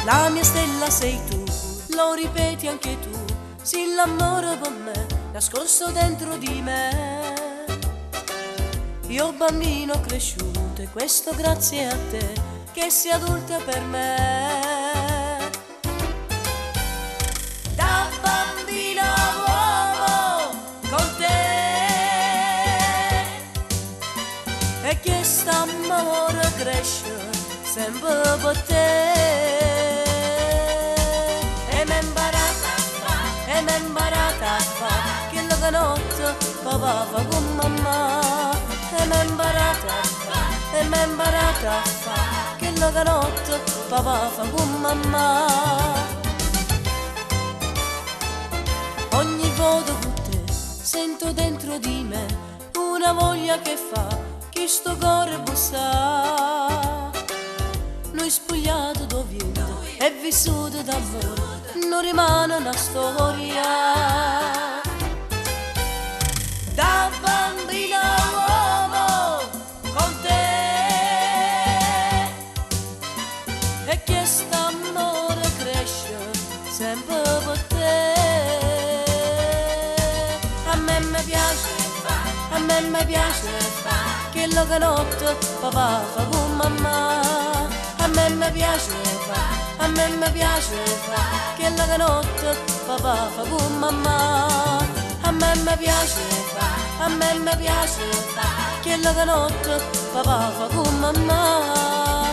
La mia stella sei tu, lo ripeti anche tu, sì l'amore per me, nascosto dentro di me. Io bambino cresciuto e questo grazie a te, che sei adulta per me. Da bambino uomo con te, e questo amore cresce sempre per te. Che notte papà fa con mamma e m'è imparata a fa che la notte papà fa con mamma. Ogni volta con te sento dentro di me una voglia che fa che sto cuore bussa. Noi spogliato dov'viendo e vissuto d'amore, non rimane una storia. Da bambino uomo con te, e questo amore cresce sempre per te. A me mi piace che la notte papà fa con mamma. A me mi piace che la notte papà fa con mamma. A me mi piace che la notte papà fa con mamma.